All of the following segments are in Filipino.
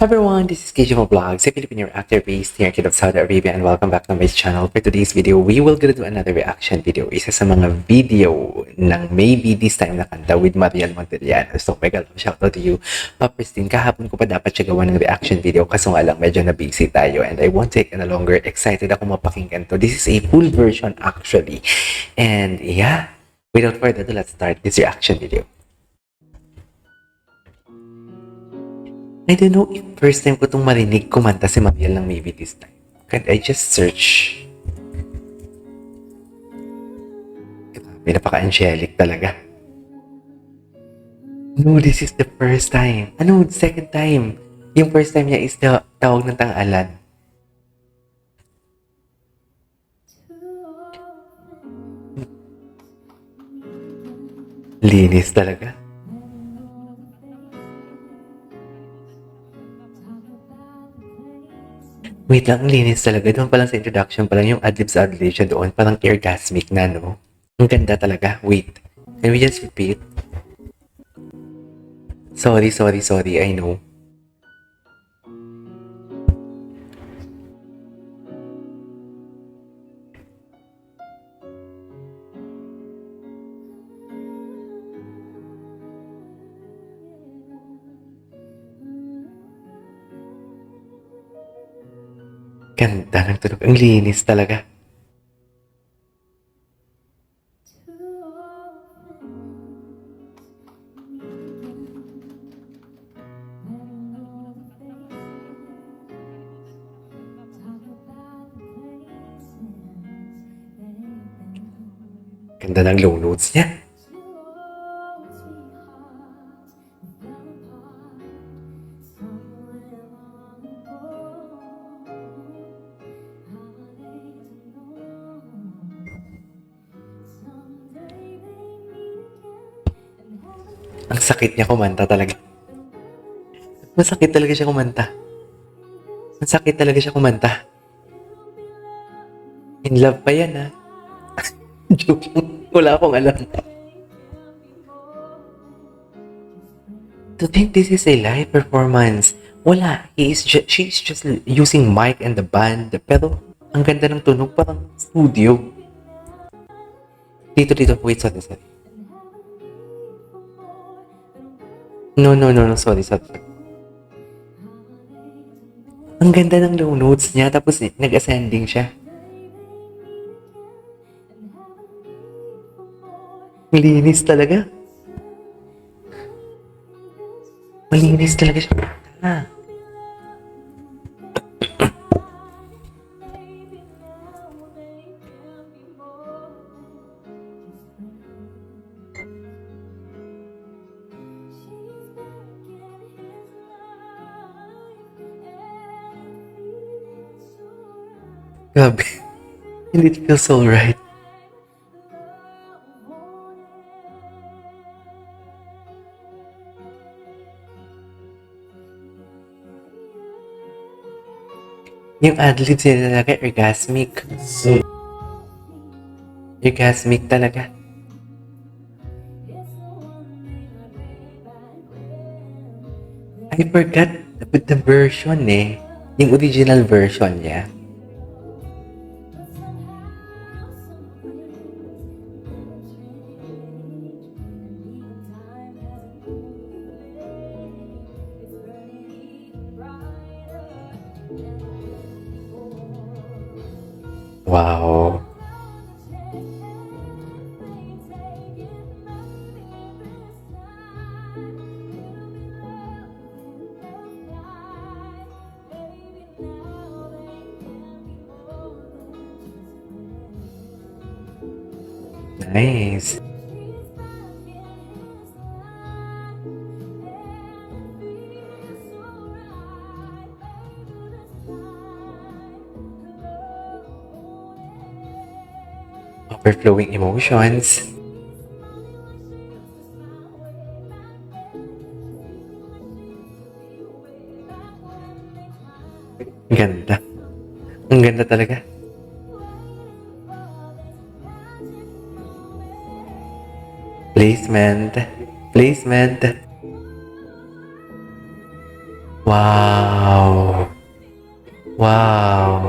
Everyone, this is KJMO Vlogs, a Filipino actor based here in Saudi Arabia, and welcome back to my channel. For today's video, we will gonna do another reaction video. Isa sa mga video ng Maybe This Time na kanta with Mariel Montellano. So, mega love shoutout to you, Papristin. Kahapon ko pa dapat siya gawa ng reaction video, kaso nga lang medyo na-busy tayo and I won't take any longer. Excited ako mapakinggan to. This is a full version actually. And yeah, without further ado, let's start this reaction video. I don't know if first time ko itong marinig kumanta si Mariel ng Maybe This Time. Can I just search? Grabe, napaka-angelic talaga. No, this is the first time. Ano, second time. Yung first time niya is tawag ng Tang-Alan. Linis talaga. Wait lang, ang linis talaga. Doon pa lang sa introduction pa lang yung adlibs siya doon. Parang orgasmic na, no? Ang ganda talaga. Wait. Can we just repeat? Sorry. I know. Ganda ng tunog. Ang linis talaga. Ganda ng low notes niya. Ang sakit niya kumanta talaga. Masakit talaga siya kumanta. Masakit talaga siya kumanta. In love pa yan, ha? Joke lang. Wala akong alam. To think this is a live performance. Wala. She's just using mic and the band. Pero, ang ganda ng tunog. Parang studio. Dito. Wait, sorry. No, sorry. Ang ganda ng low notes niya, tapos nag-ascending siya. Malinis talaga. Malinis talaga siya. Grabe. And it feels so right. Yung adlibs niya talaga, orgasmic. Orgasmic talaga. I forgot the version eh. Yung original version niya. Wow. Nice. Overflowing emotions. Ganda. Ang ganda talaga. Placement. Wow. Wow.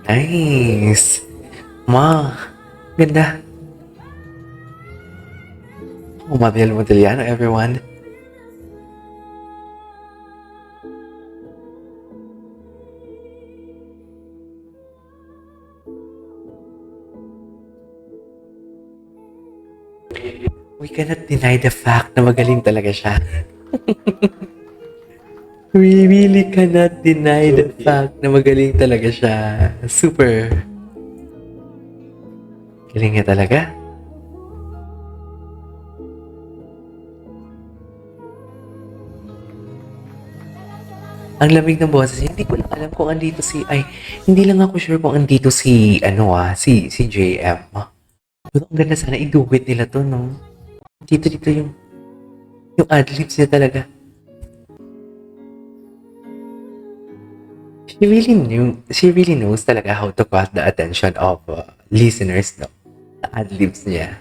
Nice. Ma, ganda. Oh, Mariel Monteliano, everyone. We cannot deny the fact na magaling talaga siya. We really cannot deny the fact na magaling talaga siya. Super. Galing niya talaga. Ang lamig ng boses niya. Hindi ko lang alam kung andito hindi lang ako sure kung andito si JM. Pero ang ganda sana iduwit nila to, no? Dito yung adlibs niya talaga. She really knows talaga how to caught the attention of listeners, no? The adlibs niya.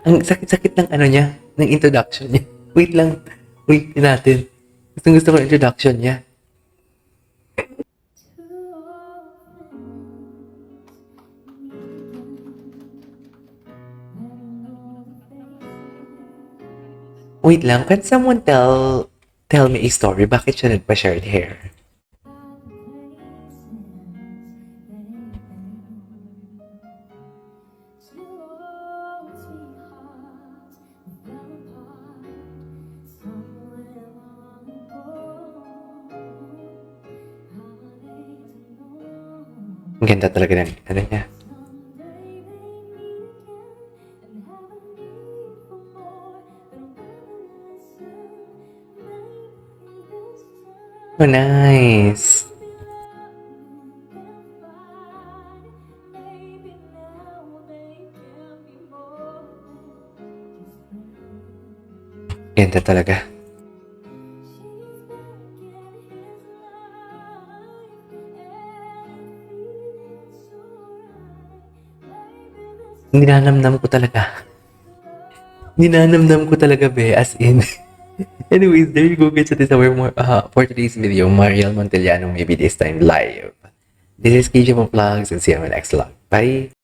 Ang sakit-sakit ng niya, ng introduction niya. Wait natin. Gusto ko ng introduction niya. Wait lang, can someone tell me a story? Bakit siya nagpa-shared hair? Ang ganda talaga ng niya. Oh, nice. Ganda talaga. Ninanamnam ko talaga, be, as in. Anyways, there you go, guys. That is our more for today's video. Mariel Monteliano, maybe this time live. This is KJ Vlogs, and see you on my next vlog. Bye!